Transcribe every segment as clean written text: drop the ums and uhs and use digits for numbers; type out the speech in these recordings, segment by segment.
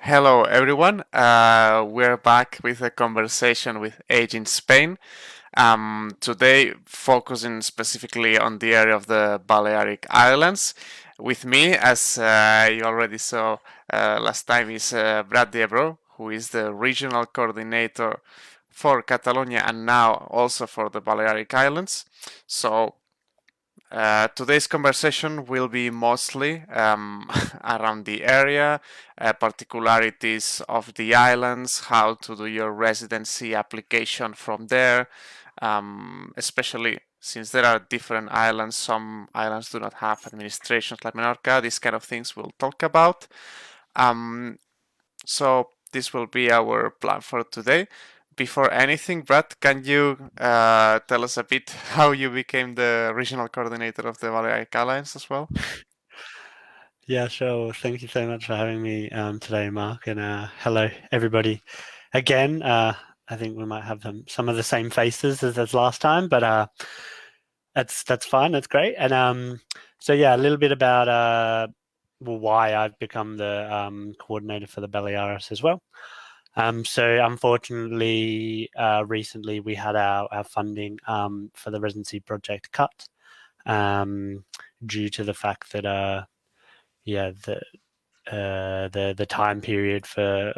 Hello, everyone. We're back with a conversation with Age in Spain. Today, focusing specifically on the area of the Balearic Islands. With me, as you already saw last time, is Brad Debro, who is the regional coordinator for Catalonia and now also for the Balearic Islands. So, today's conversation will be mostly around the area, particularities of the islands, how to do your residency application from there, especially since there are different islands. Some islands do not have administrations like Menorca. These kind of things we'll talk about. Um, so this will be our plan for today. Before anything, Brad, can you tell us a bit how you became the regional coordinator of the Balearic Islands as well? Yeah, sure. Thank you so much for having me today, Mark. And hello, everybody. Again, I think we might have some of the same faces as last time, but that's fine. That's great. And so yeah, a little bit about why I've become the coordinator for the Baleares as well. So unfortunately, recently we had our funding for the residency project cut due to the fact that yeah, the time period for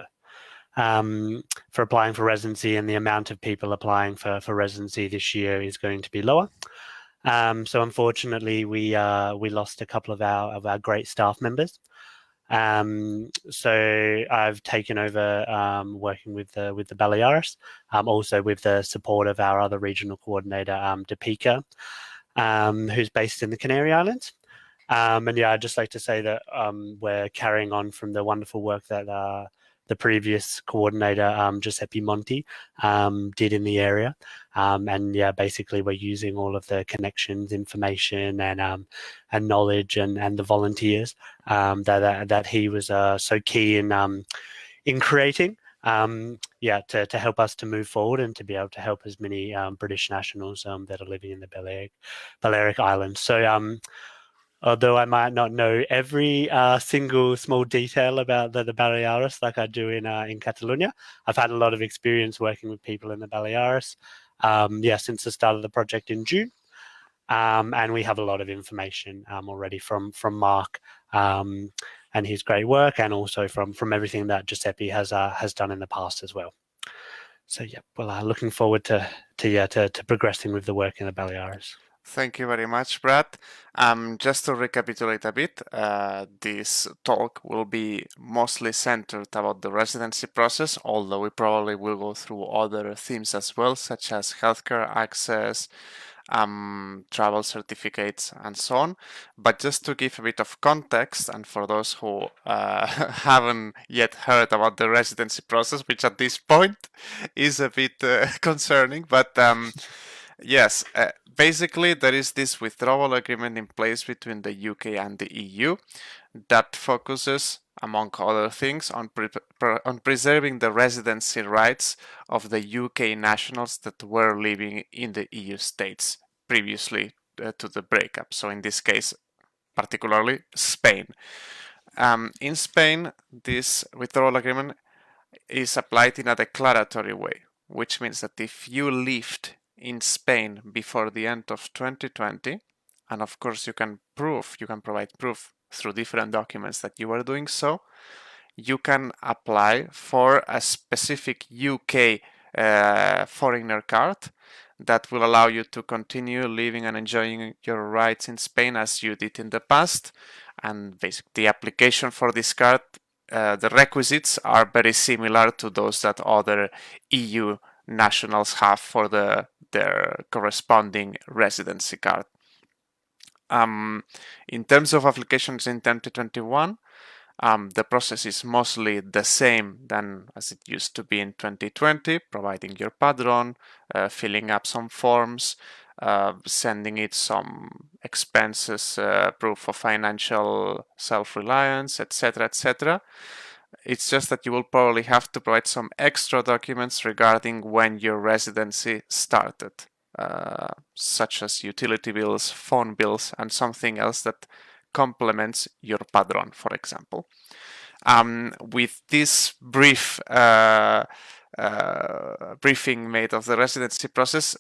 applying for residency and the amount of people applying for residency this year is going to be lower. So unfortunately, we lost a couple of our great staff members. So I've taken over working with the Baleares, also with the support of our other regional coordinator, Deepika, who's based in the Canary Islands. And yeah, I'd just like to say that we're carrying on from the wonderful work that the previous coordinator, Giuseppe Monti, did in the area. And yeah, basically we're using all of the connections, information, and knowledge and the volunteers that he was so key in creating. Yeah, to help us to move forward and to be able to help as many British nationals that are living in the Balearic Islands. So although I might not know every single small detail about the Baleares like I do in Catalonia, I've had a lot of experience working with people in the Baleares. Yeah, since the start of the project in June, and we have a lot of information already from Mark and his great work, and also from everything that Giuseppe has done in the past as well. So yeah, well, looking forward to progressing with the work in the Baleares. Thank you very much, Brad. Just to recapitulate a bit, this talk will be mostly centered about the residency process, although we probably will go through other themes as well, such as healthcare access, travel certificates, and so on. But just to give a bit of context, and for those who haven't yet heard about the residency process, which at this point is a bit concerning, but yes, basically there is this withdrawal agreement in place between the UK and the EU that focuses, among other things, on preserving the residency rights of the UK nationals that were living in the EU states previously to the breakup. So in this case, particularly Spain. In Spain, this withdrawal agreement is applied in a declaratory way, which means that if you lived in Spain before the end of 2020, and of course you can provide proof through different documents that you are doing so, you can apply for a specific UK foreigner card that will allow you to continue living and enjoying your rights in Spain as you did in the past. And basically, the application for this card, the requisites are very similar to those that other EU nationals have for their corresponding residency card. In terms of applications in 2021, the process is mostly the same than as it used to be in 2020, providing your padron, filling up some forms, sending it some expenses, proof of financial self-reliance, etc., etc. It's just that you will probably have to provide some extra documents regarding when your residency started, such as utility bills, phone bills, and something else that complements your padron, for example. With this briefing made of the residency process,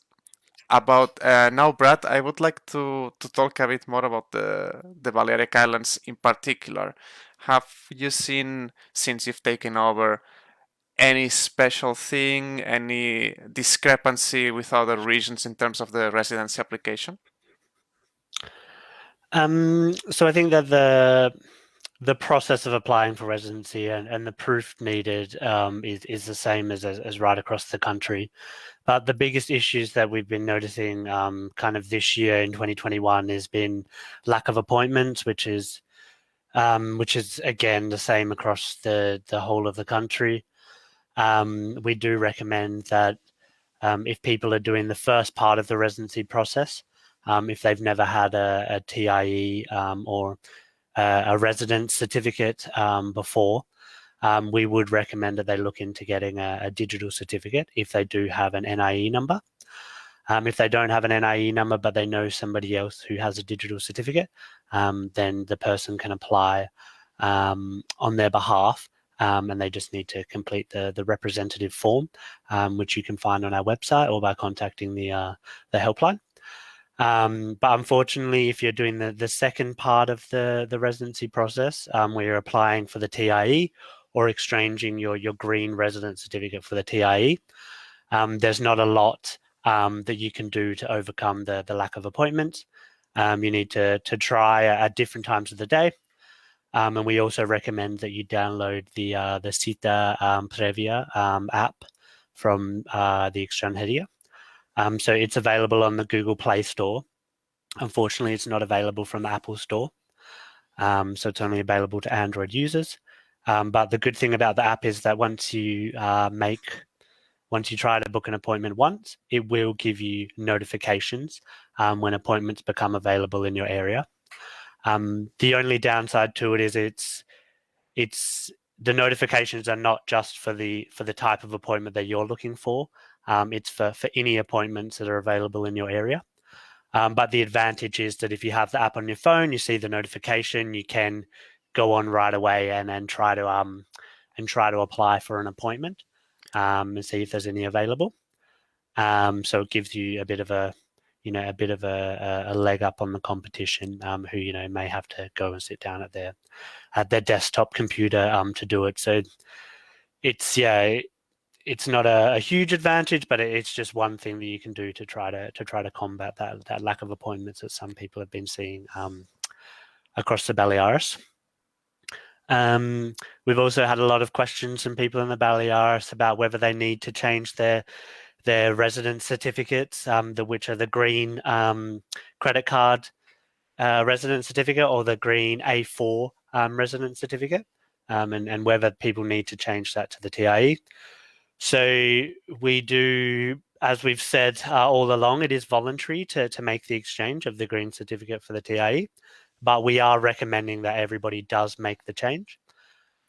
about now, Brad, I would like to talk a bit more about the Balearic Islands in particular. Have you seen, since you've taken over, any special thing, any discrepancy with other regions in terms of the residency application? So I think that the process of applying for residency and the proof needed is the same as right across the country. But the biggest issues that we've been noticing kind of this year in 2021 has been lack of appointments, which is again the same across the whole of the country. We do recommend that if people are doing the first part of the residency process, if they've never had a TIE or a residence certificate before, we would recommend that they look into getting a digital certificate if they do have an NIE number. If they don't have an NIE number, but they know somebody else who has a digital certificate, then the person can apply on their behalf, and they just need to complete the representative form, which you can find on our website or by contacting the helpline. But unfortunately, if you're doing the second part of the residency process, where you're applying for the TIE or exchanging your green resident certificate for the TIE, there's not a lot that you can do to overcome the lack of appointments. You need to try at different times of the day. And we also recommend that you download the Cita Previa app from the Extranjeria. So it's available on the Google Play Store. Unfortunately, it's not available from the Apple Store. So it's only available to Android users. But the good thing about the app is that once you try to book an appointment once, it will give you notifications when appointments become available in your area. The only downside to it is it's the notifications are not just for the type of appointment that you're looking for. It's for any appointments that are available in your area. But the advantage is that if you have the app on your phone, you see the notification, you can go on right away and try to apply for an appointment and see if there's any available. So it gives you a bit of a leg up on the competition, who may have to go and sit down at their desktop computer to do it. So it's not a huge advantage, but it's just one thing that you can do to try to combat that lack of appointments that some people have been seeing across the Baleares. We've also had a lot of questions from people in the Baleares about whether they need to change their residence certificates, which are the green credit card residence certificate or the green A4 residence certificate, and whether people need to change that to the TIE. So we do, as we've said all along, it is voluntary to make the exchange of the green certificate for the TIE, but we are recommending that everybody does make the change.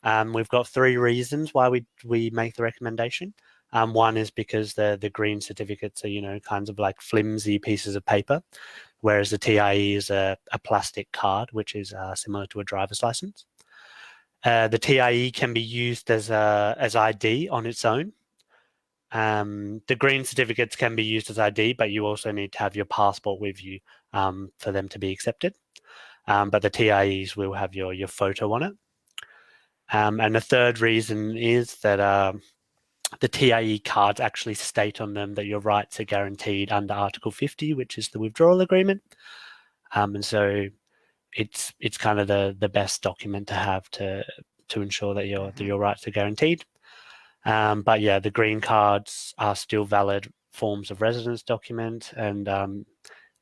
We've got 3 reasons why we make the recommendation. One is because the green certificates are, kinds of like flimsy pieces of paper, whereas the TIE is a plastic card, which is similar to a driver's license. The TIE can be used as ID on its own. The green certificates can be used as ID, but you also need to have your passport with you for them to be accepted. But the TIEs will have your photo on it. And the third reason is that the TIE cards actually state on them that your rights are guaranteed under Article 50, which is the withdrawal agreement. And so it's kind of the best document to have to ensure that your rights are guaranteed. But yeah, the green cards are still valid forms of residence document, and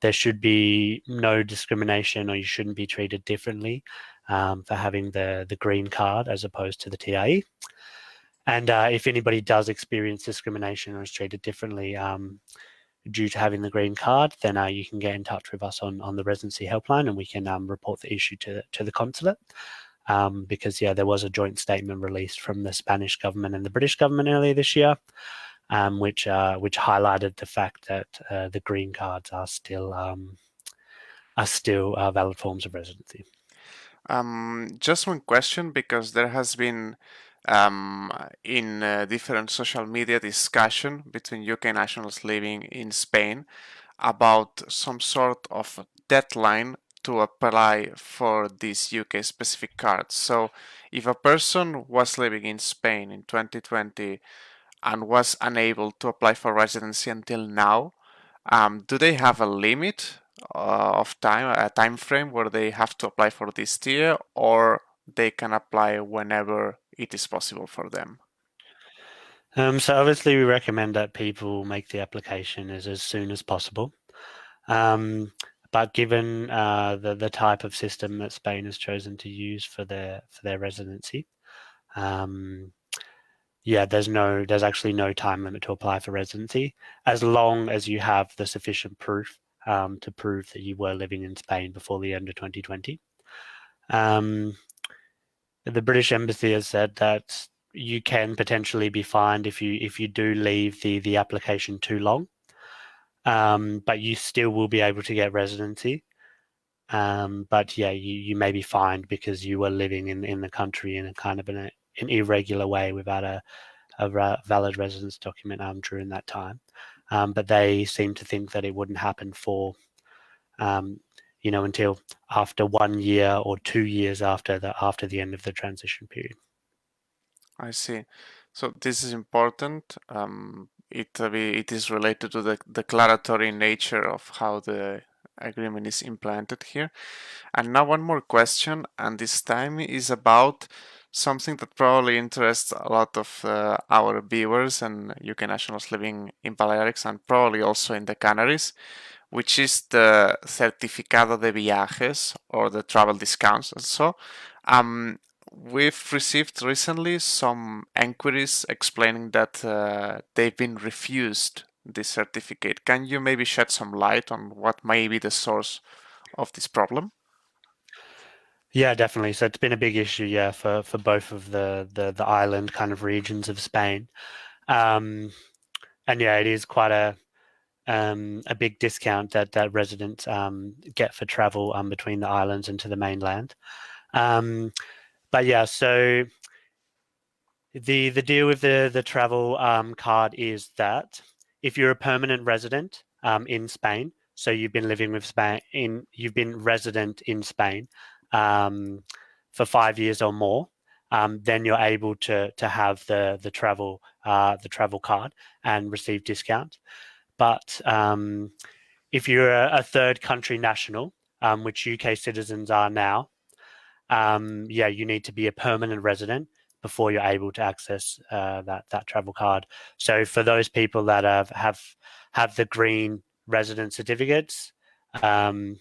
there should be no discrimination, or you shouldn't be treated differently for having the green card as opposed to the TIE. And if anybody does experience discrimination or is treated differently due to having the green card, then you can get in touch with us on the residency helpline, and we can report the issue to the consulate. Because there was a joint statement released from the Spanish government and the British government earlier this year, which highlighted the fact that the green cards are still valid forms of residency. Just one question because there has been in different social media discussion between UK nationals living in Spain about some sort of deadline to apply for this UK specific card. So, if a person was living in Spain in 2020 and was unable to apply for residency until now, do they have a limit of time, a time frame where they have to apply for this tier, or they can apply whenever it is possible for them? So obviously we recommend that people make the application as soon as possible. But given the type of system that Spain has chosen to use for their residency, um, yeah, there's actually no time limit to apply for residency as long as you have the sufficient proof to prove that you were living in Spain before the end of 2020. Um, the British Embassy has said that you can potentially be fined if you do leave the application too long, but you still will be able to get residency. But yeah, you may be fined because you were living in the country in a kind of an irregular way without a valid residence document during that time. But they seem to think that it wouldn't happen for um, until after 1 year or 2 years after the end of the transition period. I see. So this is important. It is related to the declaratory nature of how the agreement is implemented here. And now one more question, and this time is about something that probably interests a lot of our viewers and UK nationals living in Balearics and probably also in the Canaries, which is the certificado de viajes or the travel discounts. So, we've received recently some enquiries explaining that they've been refused this certificate. Can you maybe shed some light on what may be the source of this problem? Yeah, definitely. So it's been a big issue, yeah, for both of the island kind of regions of Spain. And yeah, it is quite a big discount that residents get for travel between the islands and to the mainland. Um, but yeah, so the deal with the travel card is that if you're a permanent resident in Spain, so you've been living with you've been resident in Spain for 5 years or more, then you're able to have the travel card and receive discount. But if you're a third country national, which UK citizens are now, yeah, you need to be a permanent resident before you're able to access that travel card. So for those people that have the green resident certificates, um,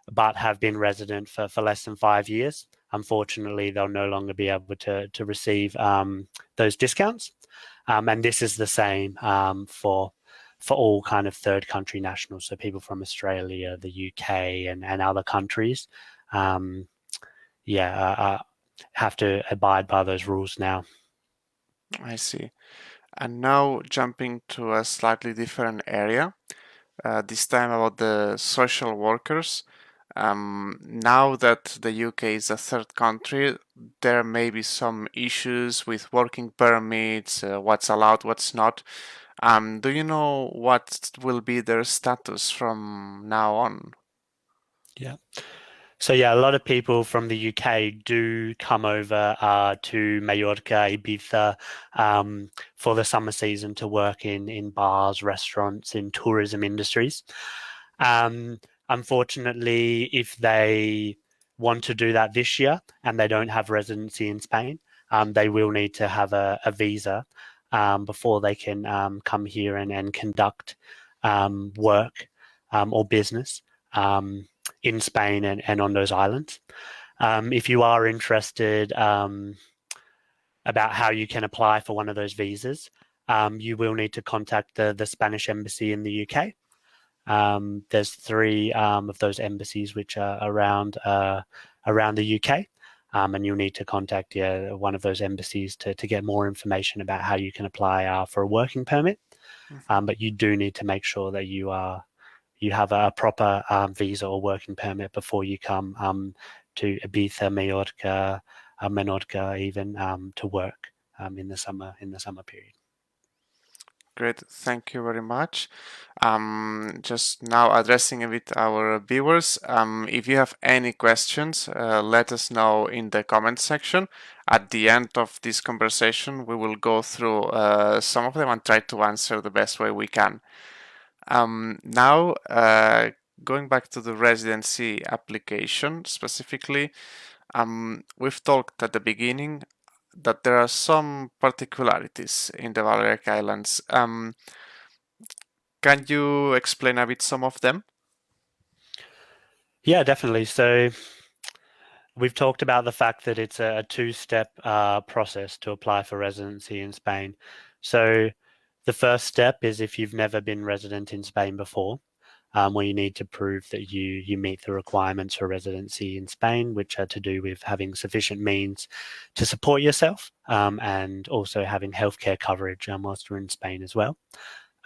but have been resident for less than 5 years, unfortunately, they'll no longer be able to receive those discounts. And this is the same for all kind of third country nationals, so people from Australia, the UK, and other countries. Um, yeah, have to abide by those rules now. I see. And now jumping to a slightly different area, this time about the social workers. Now that the UK is a third country, there may be some issues with working permits, what's allowed, what's not. Do you know what will be their status from now on? Yeah. So yeah, a lot of people from the UK do come over to Mallorca, Ibiza for the summer season to work in bars, restaurants, in tourism industries. Um, Unfortunately, if they want to do that this year and they don't have residency in Spain, they will need to have a visa before they can come here and conduct work or business in Spain and on those islands. If you are interested about how you can apply for one of those visas, you will need to contact the Spanish embassy in the UK. There's three of those embassies which are around the UK, and you'll need to contact one of those embassies to get more information about how you can apply for a working permit. Mhm. But you do need to make sure that you have a proper visa or working permit before you come to Ibiza, Mallorca, Menorca, even to work in the summer period. Great, thank you very much. Just now addressing a bit our viewers. If you have any questions, let us know in the comment section. At the end of this conversation, we will go through some of them and try to answer the best way we can. Now, going back to the residency application specifically, we've talked at the beginning that there are some particularities in the Balearic Islands. Can you explain a bit some of them? Yeah, definitely. So we've talked about the fact that it's a two-step process to apply for residency in Spain. So the first step is if you've never been resident in Spain before, where you need to prove that you meet the requirements for residency in Spain, which are to do with having sufficient means to support yourself and also having healthcare coverage whilst you're in Spain as well.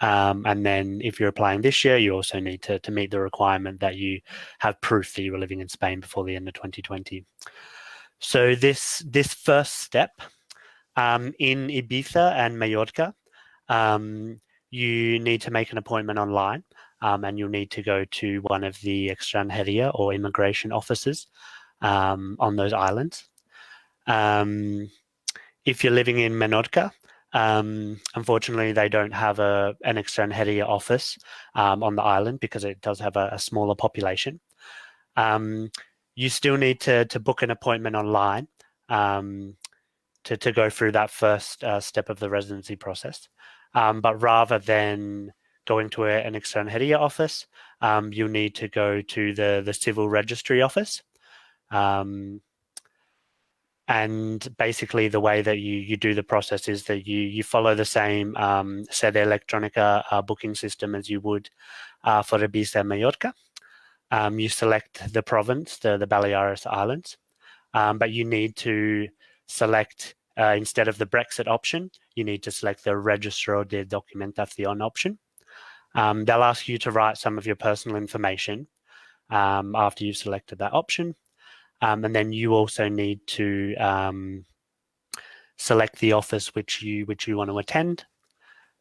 And then if you're applying this year, you also need to meet the requirement that you have proof that you were living in Spain before the end of 2020. So this first step in Ibiza and Mallorca, you need to make an appointment online and you'll need to go to one of the extranjeria or immigration offices on those islands. If you're living in Menorca, unfortunately, they don't have an extranjeria office on the island because it does have a smaller population. You still need to book an appointment online to go through that first step of the residency process. But rather than going to an extranjeria office, you'll need to go to the civil registry office. And basically, the way that you do the process is that you follow the same Sede Electronica booking system as you would for Ibiza and Mallorca. You select the province, the Balearic Islands, but you need to select, instead of the Brexit option, you need to select the Registro de Documentación option. They'll ask you to write some of your personal information after you've selected that option. And then you also need to select the office which you want to attend.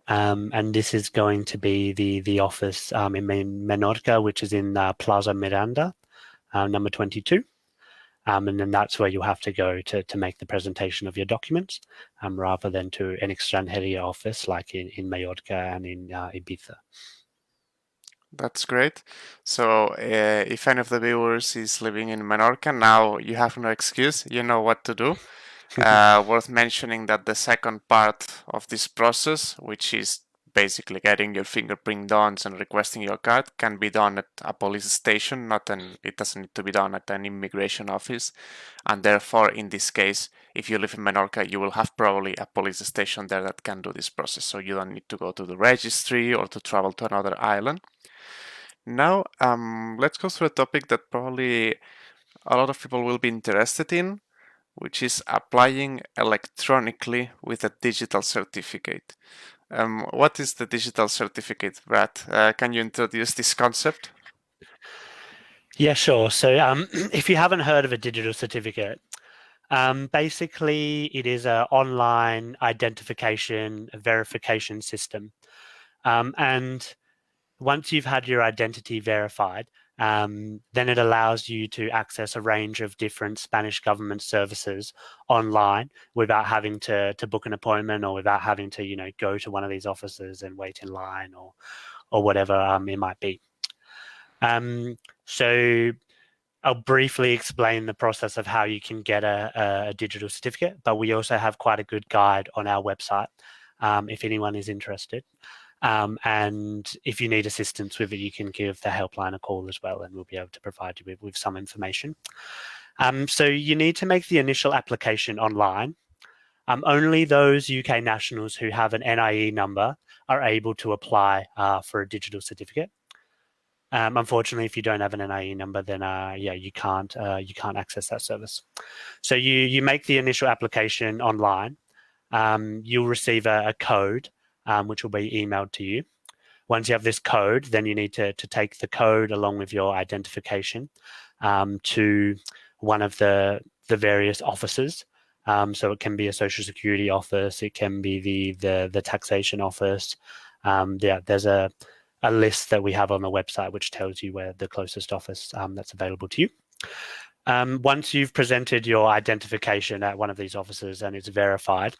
And this is going to be the office in Menorca, which is in Plaza Miranda, number 22. And then that's where you have to go to make the presentation of your documents, rather than to an extranjeria office like in Mallorca and in Ibiza. That's great. So, if any of the viewers is living in Menorca, now you have no excuse. You know what to do. Worth mentioning that the second part of this process, which is basically getting your fingerprint done and requesting your card, can be done at a police station. It doesn't need to be done at an immigration office. And therefore, in this case, if you live in Menorca, you will have probably a police station there that can do this process. So you don't need to go to the registry or to travel to another island. Now, let's go through a topic that probably a lot of people will be interested in, which is applying electronically with a digital certificate. What is the digital certificate, Brad? Can you introduce this concept? Yeah, sure. So if you haven't heard of a digital certificate, basically it is an online identification verification system. And once you've had your identity verified, then it allows you to access a range of different Spanish government services online without having to book an appointment or without having to, go to one of these offices and wait in line or whatever it might be. So I'll briefly explain the process of how you can get a digital certificate, but we also have quite a good guide on our website if anyone is interested. And if you need assistance with it, you can give the helpline a call as well, and we'll be able to provide you with some information. So you need to make the initial application online. Only those UK nationals who have an NIE number are able to apply for a digital certificate. Unfortunately, if you don't have an NIE number, then you can't access that service. So you make the initial application online. You'll receive a code which will be emailed to you. Once you have this code, then you need to take the code along with your identification to one of the various offices. So it can be a social security office, it can be the taxation office. There's a list that we have on the website which tells you where the closest office that's available to you. Once you've presented your identification at one of these offices and it's verified,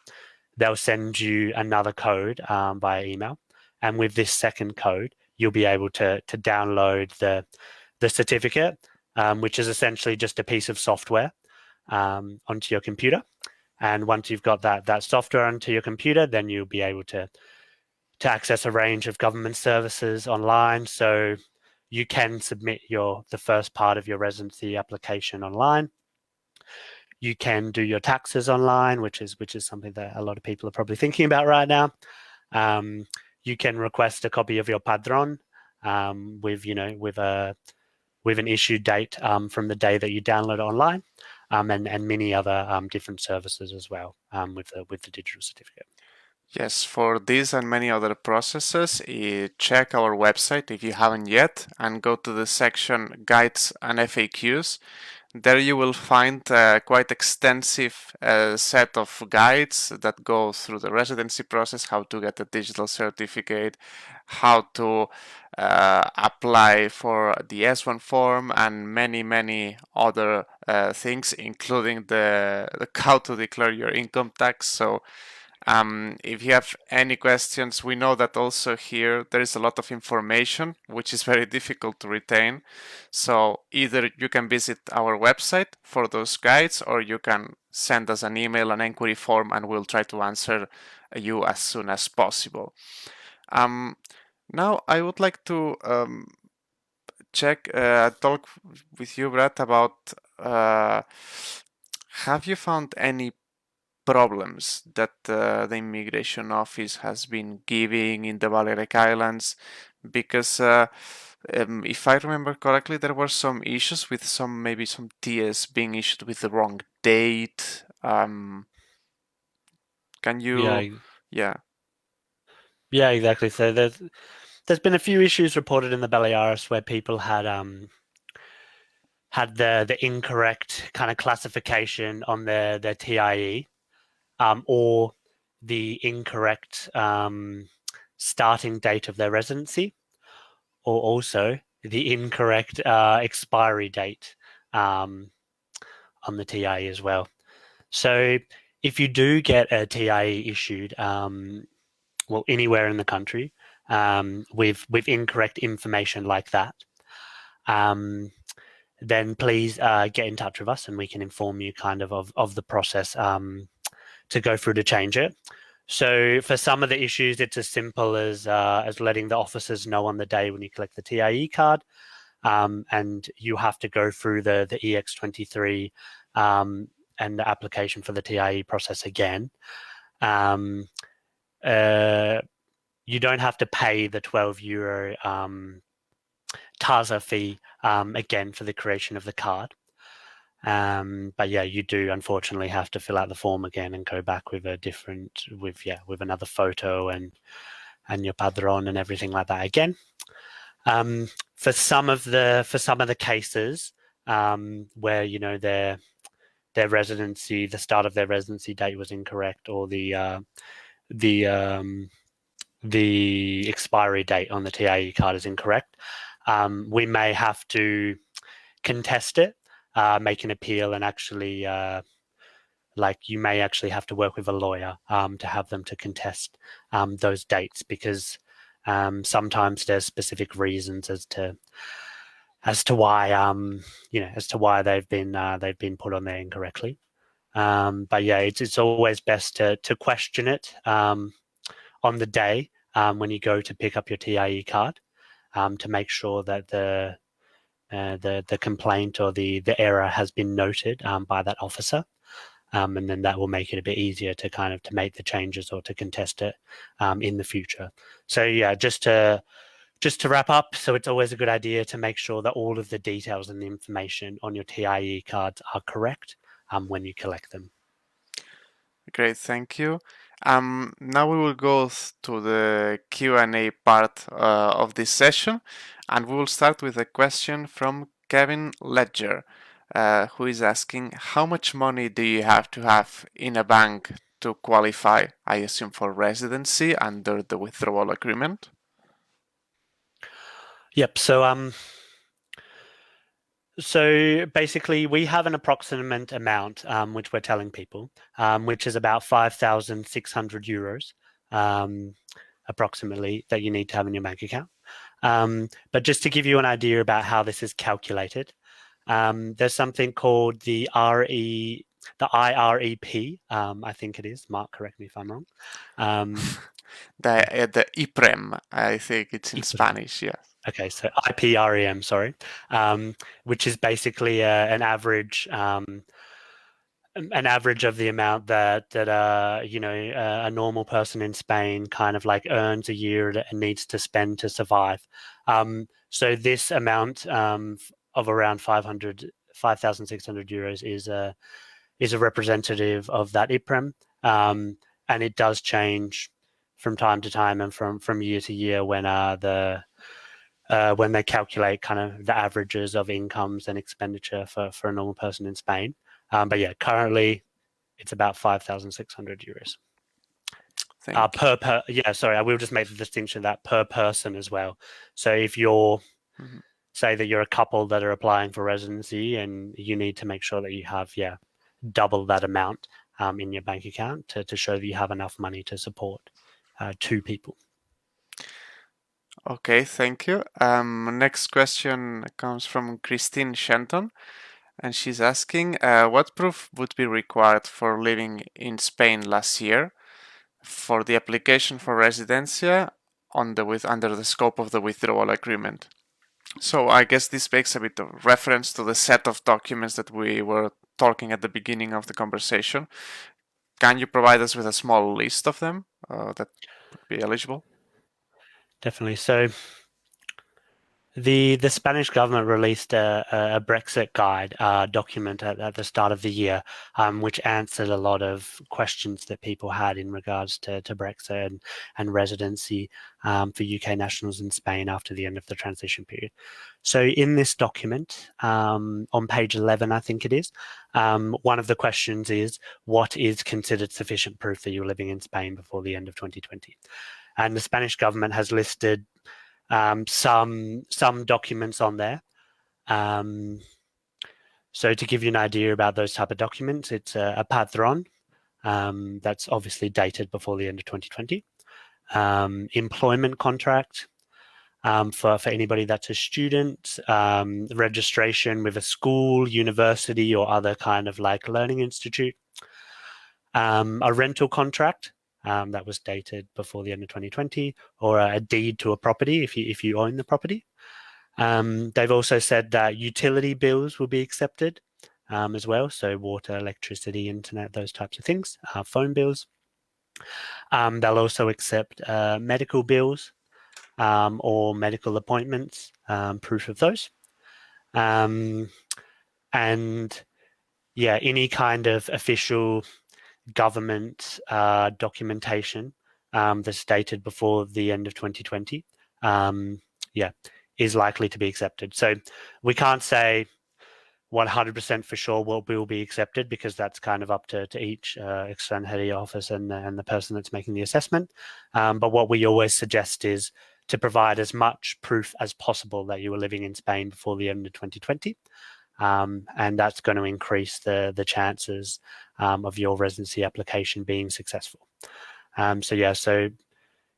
they'll send you another code via email. And with this second code, you'll be able to download the certificate, which is essentially just a piece of software onto your computer. And once you've got that software onto your computer, then you'll be able to access a range of government services online. So you can submit the first part of your residency application online. You can do your taxes online, which is something that a lot of people are probably thinking about right now. You can request a copy of your padrón with an issue date from the day that you download it online, and many other different services as well with the digital certificate. Yes, for this and many other processes, check our website if you haven't yet and go to the section Guides and FAQs. There you will find a quite extensive set of guides that go through the residency process, how to get a digital certificate, how to apply for the S1 form, and many other things, including the how to declare your income tax. So if you have any questions, we know that also here there is a lot of information which is very difficult to retain. So either you can visit our website for those guides, or you can send us an email, an inquiry form, and we'll try to answer you as soon as possible. Now I would like to talk with you, Brad, about have you found any problems that the immigration office has been giving in the Balearic Islands? Because if I remember correctly, there were some issues with maybe some TS being issued with the wrong date. Can you? Yeah. Yeah, exactly. So there's been a few issues reported in the Baleares where people had the incorrect kind of classification on their TIE, or the incorrect starting date of their residency, or also the incorrect expiry date on the TIE as well. So if you do get a TIE issued, well, anywhere in the country, with incorrect information like that, then please get in touch with us and we can inform you kind of the process to go through to change it. So for some of the issues, it's as simple as letting the officers know on the day when you collect the TIE card, and you have to go through the EX23 and the application for the TIE process again. You don't have to pay the €12 TASA fee again for the creation of the card. But yeah, you do unfortunately have to fill out the form again and go back with with another photo and your padrón and everything like that again. For some of the cases where their residency, the start of their residency date was incorrect, or the expiry date on the TIE card is incorrect, we may have to contest it, make an appeal, and actually you may actually have to work with a lawyer to have them to contest those dates, because sometimes there's specific reasons as to why they've been put on there incorrectly. But yeah, it's always best to question it on the day when you go to pick up your TIE card, to make sure that the complaint or the error has been noted by that officer, and then that will make it a bit easier to make the changes or to contest it in the future. So yeah, just to wrap up, so it's always a good idea to make sure that all of the details and the information on your TIE cards are correct when you collect them. Great, thank you. Now we will go to the Q&A part of this session, and we will start with a question from Kevin Ledger, who is asking, how much money do you have to have in a bank to qualify, I assume, for residency under the withdrawal agreement? Yep. So basically, we have an approximate amount, which we're telling people, which is about 5,600 euros, approximately, that you need to have in your bank account. But just to give you an idea about how this is calculated, there's something called the IREP, I think it is. Mark, correct me if I'm wrong. The IPREM, I think it's in IPREM. Spanish, yeah. Okay, so IPREM, sorry, which is basically an average of the amount that a normal person in Spain kind of like earns a year and needs to spend to survive. So this amount of around 5,600 euros is a representative of that IPREM, and it does change from time to time and from year to year when they calculate kind of the averages of incomes and expenditure for a normal person in Spain. But yeah, currently it's about 5,600 euros. Sorry, I will just make the distinction that per person as well. So if you're, say that you're a couple that are applying for residency, and you need to make sure that you have, double that amount in your bank account to show that you have enough money to support two people. Okay, thank you. Next question comes from Christine Shenton, and she's asking, what proof would be required for living in Spain last year for the application for residencia under the scope of the withdrawal agreement? So I guess this makes a bit of reference to the set of documents that we were talking at the beginning of the conversation. Can you provide us with a small list of them that would be eligible? Definitely. So the Spanish government released a Brexit guide document at the start of the year, which answered a lot of questions that people had in regards to Brexit and residency for UK nationals in Spain after the end of the transition period. So in this document, on page 11, I think it is, one of the questions is, what is considered sufficient proof that you're living in Spain before the end of 2020? And the Spanish government has listed some documents on there. So to give you an idea about those type of documents, it's a padrón that's obviously dated before the end of 2020, employment contract for anybody that's a student, registration with a school, university, or other kind of like learning institute, a rental contract that was dated before the end of 2020, or a deed to a property if you own the property. They've also said that utility bills will be accepted as well, so water, electricity, internet, those types of things, phone bills. They'll also accept medical bills or medical appointments, proof of those. And yeah, any kind of official government documentation that's dated before the end of 2020, is likely to be accepted. So we can't say 100% for sure what will be accepted, because that's kind of up to each extranjería office and the person that's making the assessment. But what we always suggest is to provide as much proof as possible that you were living in Spain before the end of 2020. And that's going to increase the chances of your residency application being successful. So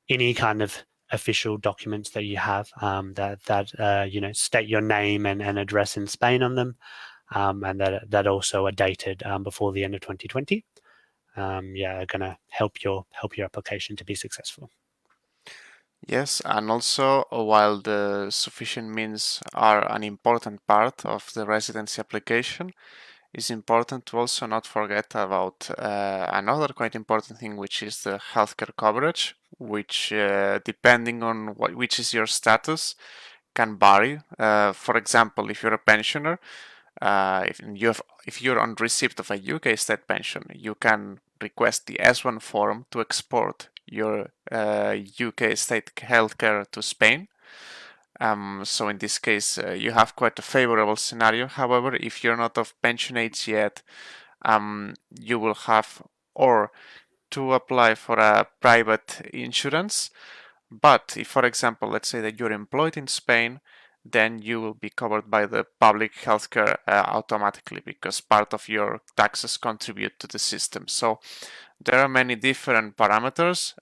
any kind of official documents that you have that state your name and address in Spain on them, and that also are dated before the end of 2020, are going to help your application to be successful. Yes, and also while the sufficient means are an important part of the residency application, it's important to also not forget about another quite important thing, which is the healthcare coverage, which depending on which is your status can vary. For example, if you're a pensioner, if you're on receipt of a UK state pension, you can request the S1 form to export your UK state healthcare to Spain. So in this case, you have quite a favorable scenario. However, if you're not of pension age yet, you will have or to apply for a private insurance. But if, for example, let's say that you're employed in Spain, then you will be covered by the public healthcare automatically because part of your taxes contribute to the system. So there are many different parameters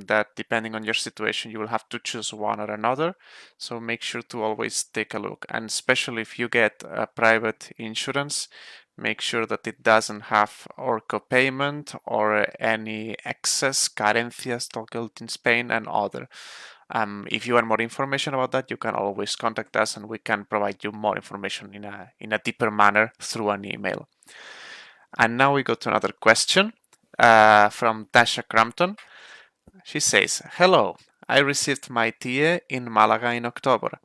that, depending on your situation, you will have to choose one or another. So make sure to always take a look. And especially if you get a private insurance, make sure that it doesn't have or co-payment or any excess carencias called in Spain and other. If you want more information about that, you can always contact us and we can provide you more information in a deeper manner through an email. And now we go to another question from Tasha Crampton. She says, "Hello, I received my TIE in Malaga in October.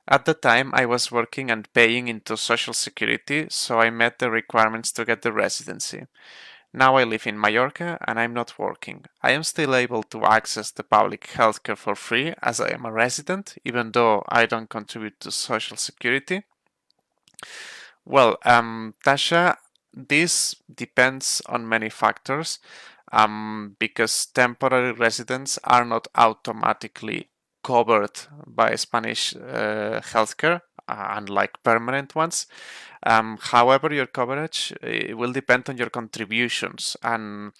At the time, I was working and paying into Social Security, so I met the requirements to get the residency. Now I live in Mallorca and I'm not working. I am still able to access the public healthcare for free as I am a resident, even though I don't contribute to Social Security." Well, Tasha, this depends on many factors because temporary residents are not automatically covered by Spanish healthcare, unlike permanent ones. However, your coverage will depend on your contributions and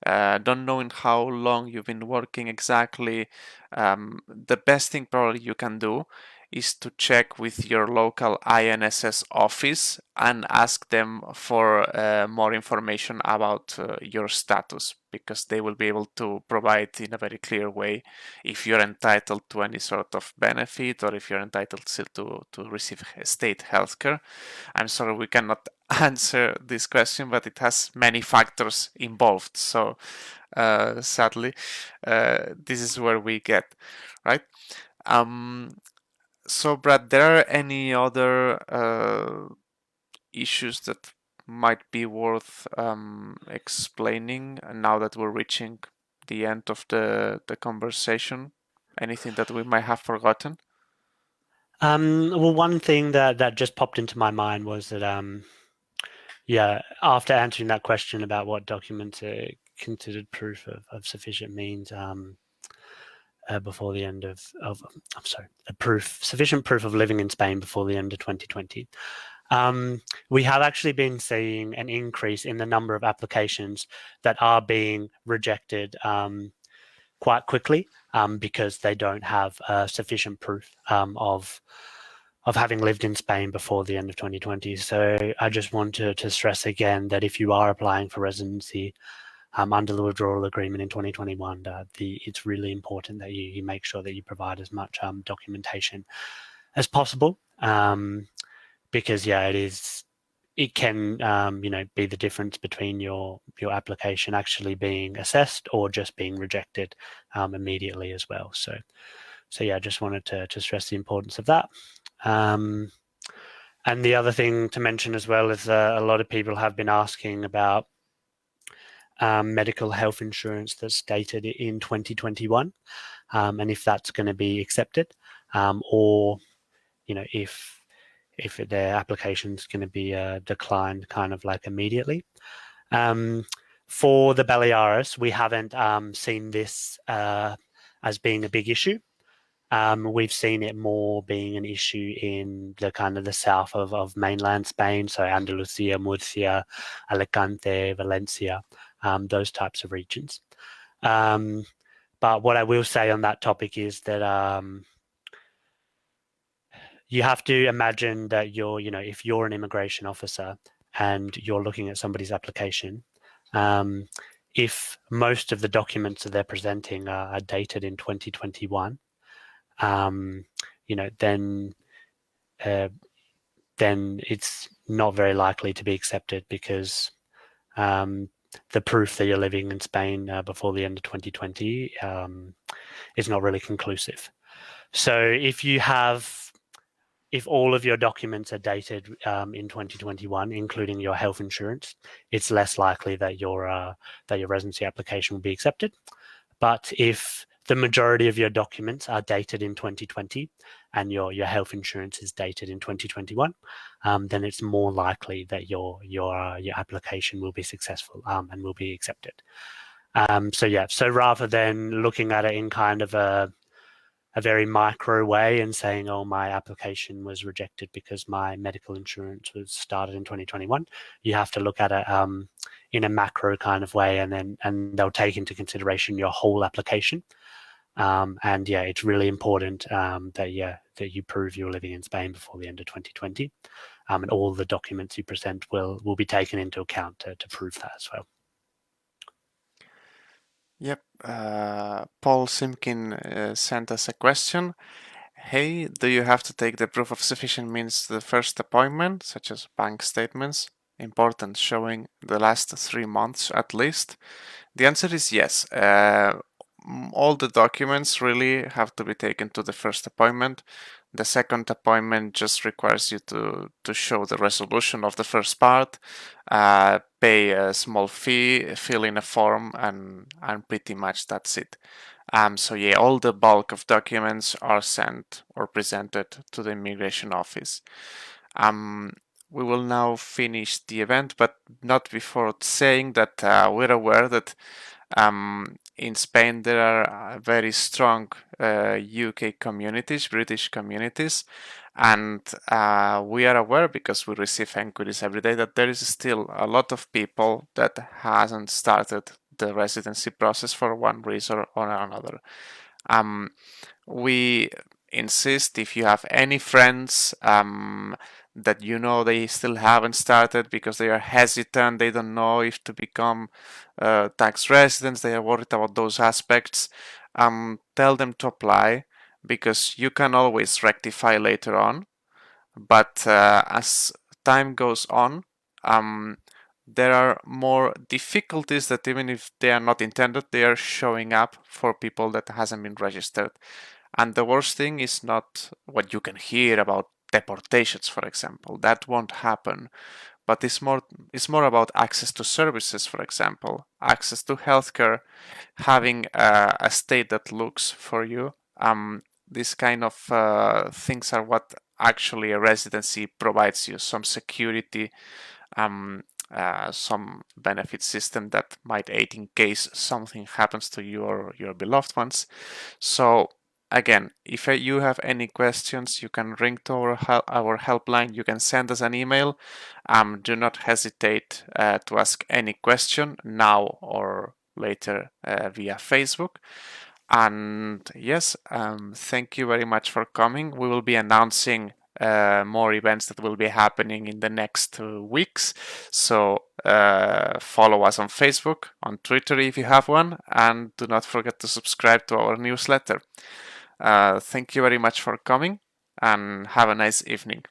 don't knowing how long you've been working exactly, the best thing probably you can do is to check with your local INSS office and ask them for more information about your status because they will be able to provide in a very clear way if you're entitled to any sort of benefit or if you're entitled to receive state healthcare. I'm sorry we cannot answer this question, but it has many factors involved. So sadly, this is where we get, right? So, Brad, there are any other issues that might be worth explaining now that we're reaching the end of the conversation? Anything that we might have forgotten? Well, one thing that just popped into my mind was that yeah, after answering that question about what documents are considered proof of sufficient means before the end of I'm sorry, sufficient proof of living in Spain before the end of 2020. We have actually been seeing an increase in the number of applications that are being rejected quite quickly because they don't have sufficient proof of having lived in Spain before the end of 2020. So I just want to stress again that if you are applying for residency under the withdrawal agreement in 2021, it's really important that you make sure that you provide as much documentation as possible because yeah, it can be the difference between your application actually being assessed or just being rejected immediately as well. So yeah, I just wanted to stress the importance of that. And the other thing to mention as well is a lot of people have been asking about medical health insurance that's dated in 2021 and if that's going to be accepted or if their application is going to be declined kind of like immediately. For the Baleares, we haven't seen this as being a big issue. We've seen it more being an issue in the kind of the south of mainland Spain, so Andalusia, Murcia, Alicante, Valencia, those types of regions. But what I will say on that topic is that you have to imagine that if you're an immigration officer and you're looking at somebody's application, if most of the documents that they're presenting are dated in 2021, then it's not very likely to be accepted because the proof that you're living in Spain before the end of 2020 is not really conclusive. So if you have if all of your documents are dated in 2021, including your health insurance, it's less likely that your residency application will be accepted. But if the majority of your documents are dated in 2020 and your health insurance is dated in 2021, then it's more likely that your application will be successful and will be accepted. So rather than looking at it in kind of a very micro way and saying, oh, my application was rejected because my medical insurance was started in 2021, you have to look at it in a macro kind of way, and they'll take into consideration your whole application. And yeah, it's really important that you prove you're living in Spain before the end of 2020, and all the documents you present will be taken into account to prove that as well. Yep. Paul Simkin sent us a question. Hey, do you have to take the proof of sufficient means to the first appointment, such as bank statements? Important, showing the last 3 months at least. The answer is yes. All the documents really have to be taken to the first appointment. The second appointment just requires you to show the resolution of the first part, pay a small fee, fill in a form, and pretty much that's it. So yeah, all the bulk of documents are sent or presented to the immigration office. We will now finish the event, but not before saying that we're aware that in Spain there are very strong UK communities, British communities, and we are aware, because we receive inquiries every day, that there is still a lot of people that hasn't started the residency process for one reason or another. We insist, if you have any friends that you know they still haven't started because they are hesitant, they don't know if to become tax residents, they are worried about those aspects, tell them to apply, because you can always rectify later on. But as time goes on, there are more difficulties that, even if they are not intended, they are showing up for people that hasn't been registered. And the worst thing is not what you can hear about deportations, for example. That won't happen. But it's more about access to services, for example, access to healthcare, having a state that looks for you. These kind of things are what actually a residency provides you: some security, some benefit system that might aid in case something happens to you or your beloved ones. So again, if you have any questions, you can ring to our helpline, you can send us an email. Do not hesitate to ask any question now or later via Facebook. And yes, thank you very much for coming. We will be announcing more events that will be happening in the next weeks. So follow us on Facebook, on Twitter if you have one, and do not forget to subscribe to our newsletter. Thank you very much for coming, and have a nice evening.